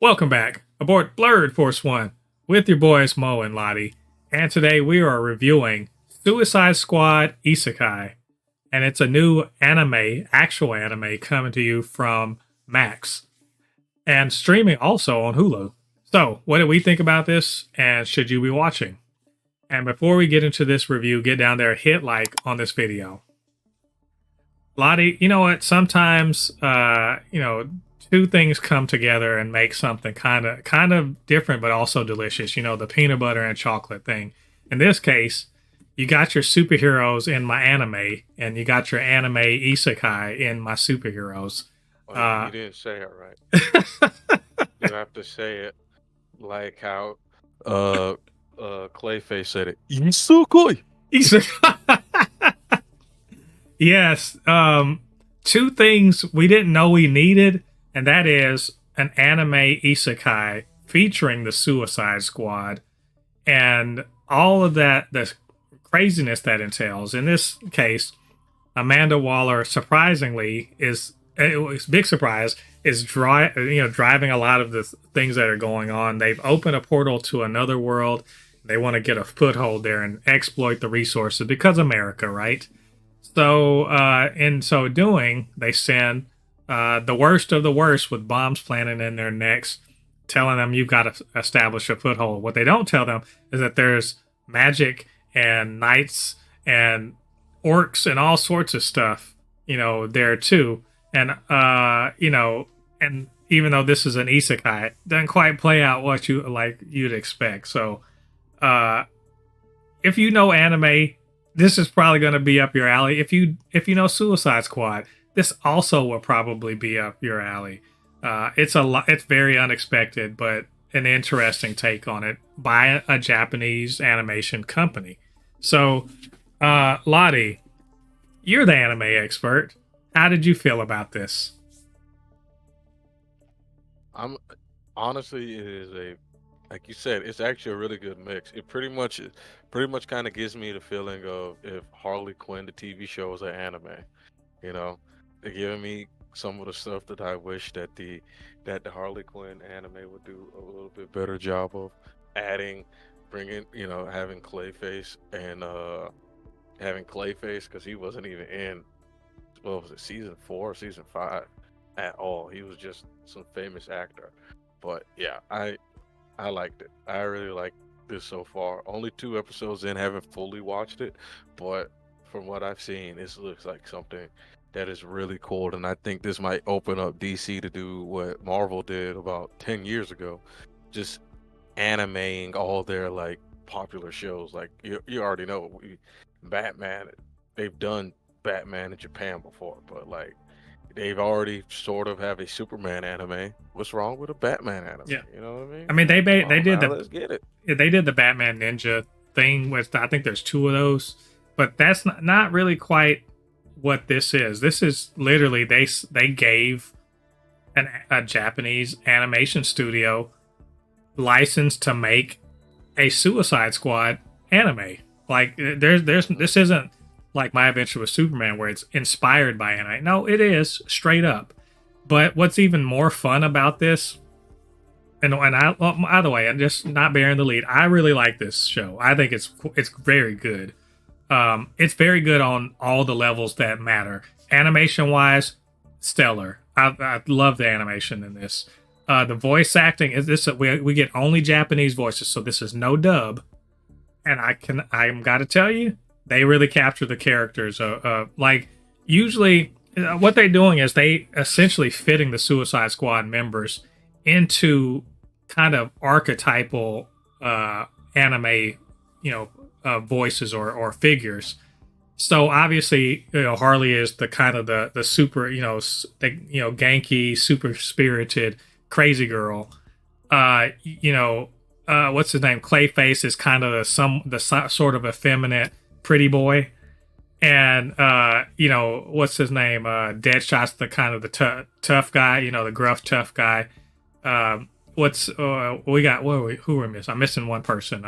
Welcome back aboard BLERD Force 1 with your boys Mo and Ladi. And today we are reviewing Suicide Squad Isekai. And it's a new actual anime coming to you from Max. And streaming also on Hulu. So, what do we think about this and should you be watching? And before we get into this review, get down there, hit like on this video. Ladi, you know what? Sometimes, two things come together and make something kind of different, but also delicious. You know, the peanut butter and chocolate thing. In this case, you got your superheroes in my anime, and you got your anime isekai in my superheroes. Well, you didn't say it right. You have to say it like how Clayface said it. Isekai. Isekai. Yes. Two things we didn't know we needed. And that is an anime isekai featuring the Suicide Squad and all of that, the craziness that entails. In this case, Amanda Waller, surprisingly, big surprise, is driving a lot of the things that are going on. They've opened a portal to another world. They want to get a foothold there and exploit the resources because America, right? So, in so doing, they send the worst of the worst with bombs planted in their necks, telling them you've got to establish a foothold. What they don't tell them is that there's magic and knights and orcs and all sorts of stuff, there too. And, and even though this is an isekai, it doesn't quite play out what you'd expect. So, if you know anime, this is probably going to be up your alley. If you know Suicide Squad, this also will probably be up your alley. It's very unexpected, but an interesting take on it by a Japanese animation company. So, Ladi, you're the anime expert. How did you feel about this? Honestly, it is like you said, it's actually a really good mix. It pretty much kind of gives me the feeling of if Harley Quinn, the TV show, was an anime. They're giving me some of the stuff that I wish that the Harley Quinn anime would do a little bit better job of bringing, having Clayface and because he wasn't even in, what was it, season 4 or season 5 at all. He was just some famous actor. But yeah, I liked it. I really liked this so far. Only 2 episodes in, haven't fully watched it, but from what I've seen, this looks like something that is really cool, and I think this might open up DC to do what Marvel did about 10 years ago, just animating all their like popular shows. Like you already know, Batman. They've done Batman in Japan before, but like they've already sort of have a Superman anime. What's wrong with a Batman anime? Yeah, you know what I mean. I mean, they did let's get it. They did the Batman Ninja thing with, I think there's 2 of those, but that's not really quite what this is. This is literally they gave a Japanese animation studio license to make a Suicide Squad anime. Like this isn't like My Adventure with Superman where it's inspired by anime. No, it is straight up. But what's even more fun about this, and by the way, I'm just not bearing the lead. I really like this show. I think it's very good. It's very good on all the levels that matter. Animation wise, stellar. I love the animation in this. The voice acting is this. We get only Japanese voices, so this is no dub. And I'm got to tell you, they really capture the characters. Like usually, what they're doing is they essentially fitting the Suicide Squad members into kind of archetypal anime, voices or figures. So obviously, Harley is the kind of the super, ganky, super spirited, crazy girl. What's his name? Clayface is kind of the sort of effeminate, pretty boy. And what's his name? Deadshot's the kind of the tough guy, the gruff tough guy. We got? Who are we missing? I'm missing one person.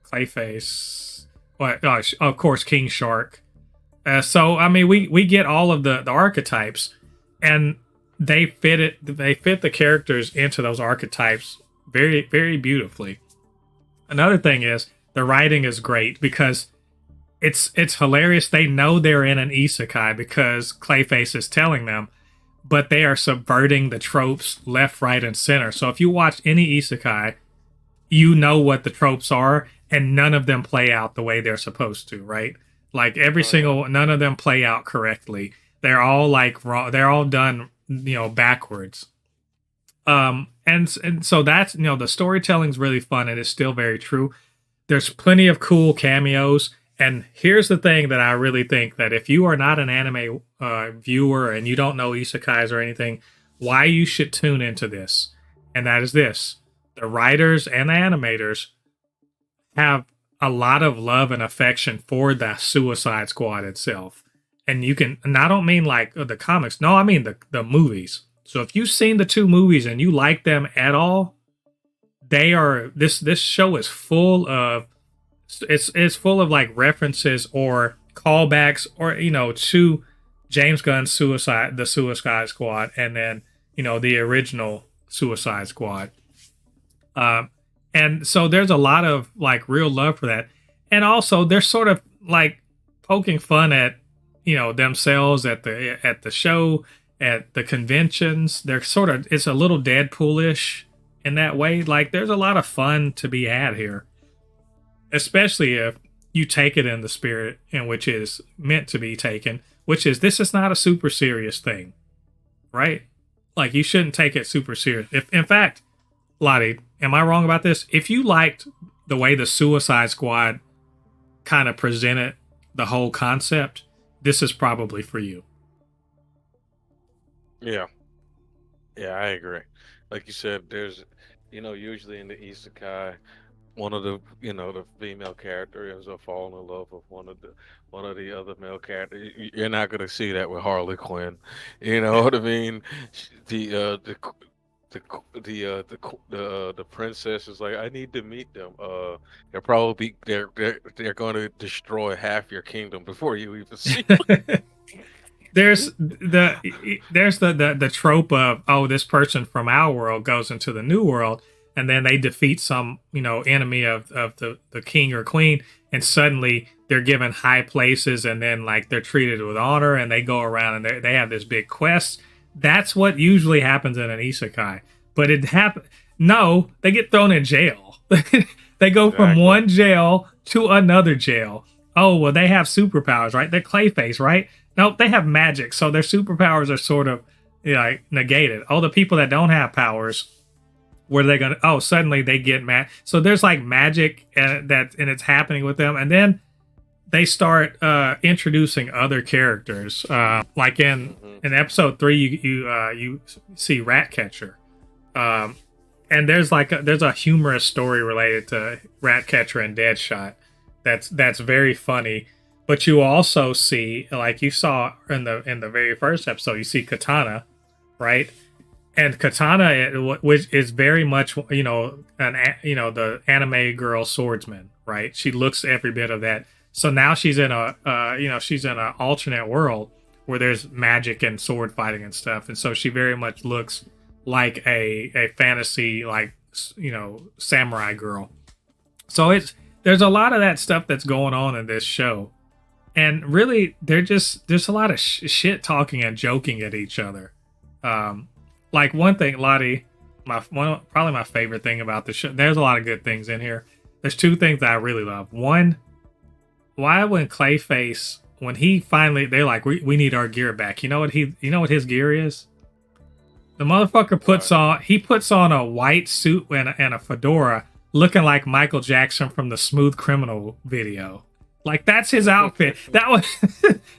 Clayface. What? Oh, of course, King Shark. So I mean, we get all of the archetypes, and they fit it. They fit the characters into those archetypes very, very beautifully. Another thing is the writing is great because it's hilarious. They know they're in an isekai because Clayface is telling them, but they are subverting the tropes left, right, and center. So if you watch any isekai, you know what the tropes are, and none of them play out the way they're supposed to, right? Like none of them play out correctly. They're all like wrong. They're all done, backwards. And so that's, the storytelling's really fun and it's still very true. There's plenty of cool cameos. And here's the thing that I really think that if you are not an anime viewer and you don't know isekais or anything, why you should tune into this. And that is this. The writers and the animators have a lot of love and affection for the Suicide Squad itself. And I don't mean like the comics. No, I mean the movies. So if you've seen the two movies and you like them at all, this show is full of it's full of like references or callbacks or to James Gunn's the Suicide Squad, and then the original Suicide Squad. And so there's a lot of like real love for that, and also they're sort of like poking fun at themselves at the show, at the conventions. They're sort of, it's a little Deadpoolish in that way. Like there's a lot of fun to be had here, especially if you take it in the spirit in which it is meant to be taken, which is this is not a super serious thing, right? Like you shouldn't take it super serious. If in fact, Ladi, am I wrong about this? If you liked the way the Suicide Squad kind of presented the whole concept, this is probably for you. Yeah, I agree. Like you said, there's, usually in the isekai, one of the, the female character ends up falling in love with one of the other male characters. You're not gonna see that with Harley Quinn. You know what I mean? The princess is like, I need to meet them. They're going to destroy half your kingdom before you even see. There's the trope of, oh, this person from our world goes into the new world and then they defeat some enemy of the king or queen, and suddenly they're given high places and then like they're treated with honor and they go around and they have this big quest. That's what usually happens in an isekai. But no, they get thrown in jail. They go from one jail to another jail. Oh, well, they have superpowers, right? They're Clayface, right? No, they have magic, so their superpowers are sort of like negated. Oh, the people that don't have powers, where are they gonna? Oh, suddenly they get mad. So there's like magic and it's happening with them, and then they start introducing other characters. Like in episode 3, you see Ratcatcher, and there's a humorous story related to Ratcatcher and Deadshot. That's very funny. But you also see, like you saw in the very first episode, you see Katana, right? And Katana, which is very much the anime girl swordsman, right? She looks every bit of that. So now she's in she's in an alternate world where there's magic and sword fighting and stuff, and so she very much looks like a fantasy samurai girl. So there's a lot of that stuff that's going on in this show. And really, there's a lot of shit talking and joking at each other. Like one thing, Ladi, probably my favorite thing about the show. There's a lot of good things in here. There's two things that I really love. One, why when Clayface, when he finally, they're like, we need our gear back. You know what his gear is? The motherfucker puts on a white suit and a fedora, looking like Michael Jackson from the Smooth Criminal video. Like that's his outfit. That was,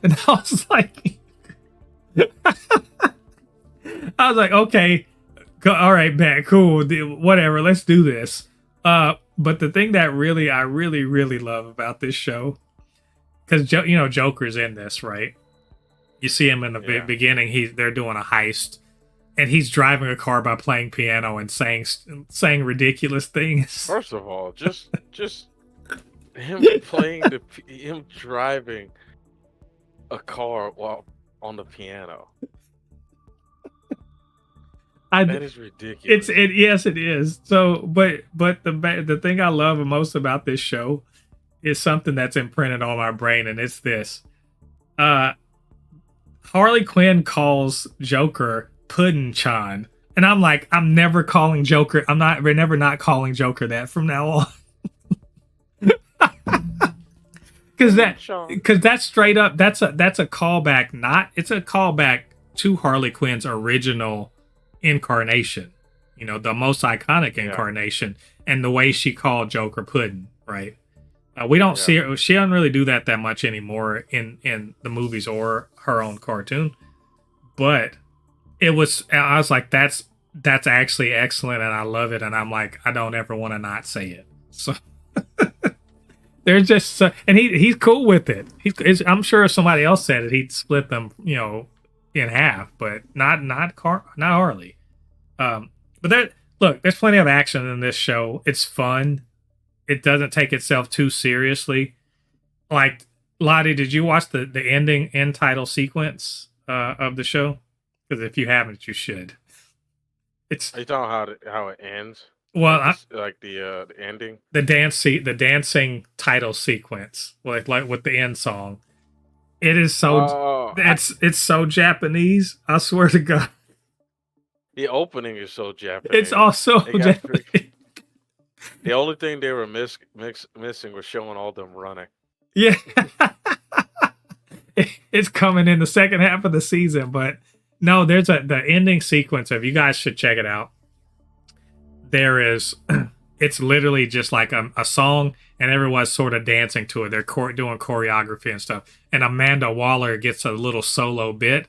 and I was like, okay, all right, man, cool, whatever, let's do this. But the thing that I really love about this show, because Joker's in this, right? You see him in the beginning. They're doing a heist, and he's driving a car by playing piano and saying ridiculous things. First of all, just. Him driving a car while on the piano. That is ridiculous. Yes, it is. So, but the thing I love most about this show is something that's imprinted on my brain, and it's this. Harley Quinn calls Joker Puddin'-chan. And I'm like, I'm never calling Joker. We're never not calling Joker that from now on. Because that's straight up, that's a callback. It's a callback to Harley Quinn's original incarnation. You know, the most iconic incarnation, and the way she called Joker Puddin', right? We don't see her. She doesn't really do that much anymore in the movies or her own cartoon. But I was like, that's actually excellent, and I love it. And I'm like, I don't ever want to not say it. So they're just, and he's cool with it. I'm sure if somebody else said it, he'd split them, you know, in half. But not Harley. But there's plenty of action in this show. It's fun. It doesn't take itself too seriously. Like, Ladi, did you watch the end title sequence of the show? Because if you haven't, you should. Are you talking how it ends? Well, like the ending, the dancing title sequence, like with the end song. It is so it's so Japanese. I swear to God. The opening is so Japanese. It's also Japanese. The only thing they were missing was showing all them running. Yeah. It's coming in the second half of the season, but no, there's the ending sequence of, you guys should check it out. There is, it's literally just like a song, and everyone's sort of dancing to it. They're doing choreography and stuff. And Amanda Waller gets a little solo bit.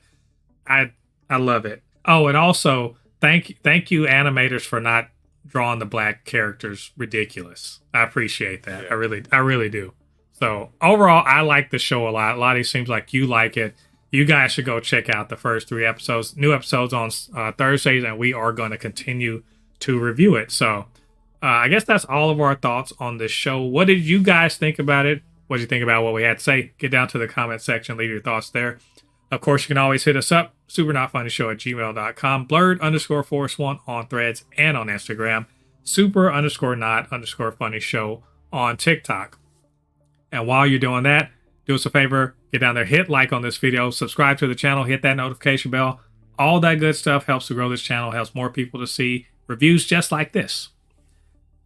I love it. Oh, and also thank you animators for not drawing the black characters ridiculous. I appreciate that. Yeah. I really do. So overall, I like the show a lot. Lottie, seems like you like it. You guys should go check out the first 3 episodes. New episodes on Thursdays, and we are going to continue to review it. So I guess that's all of our thoughts on this show. What did you guys think about it? What did you think about what we had to say? Get down to the comment section. Leave your thoughts there. Of course, you can always hit us up. supernotfunnyshow@gmail.com. Blerd_force1 on Threads and on Instagram. Super_not_funny show on TikTok. And while you're doing that, do us a favor, get down there, hit like on this video, subscribe to the channel, hit that notification bell. All that good stuff helps to grow this channel, helps more people to see reviews just like this.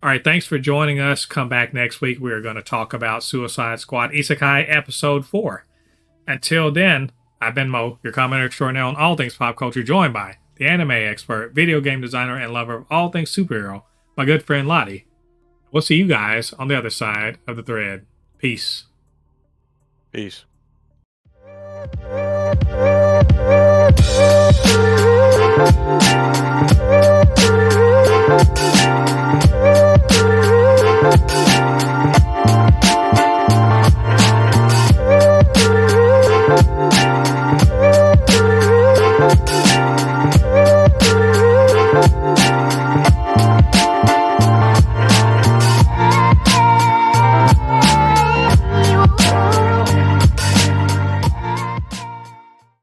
All right, thanks for joining us. Come back next week. We are going to talk about Suicide Squad Isekai Episode 4. Until then, I've been Mo, your commenter extraordinaire on all things pop culture, joined by the anime expert, video game designer, and lover of all things superhero, my good friend Ladi. We'll see you guys on the other side of the thread. Peace. Peace.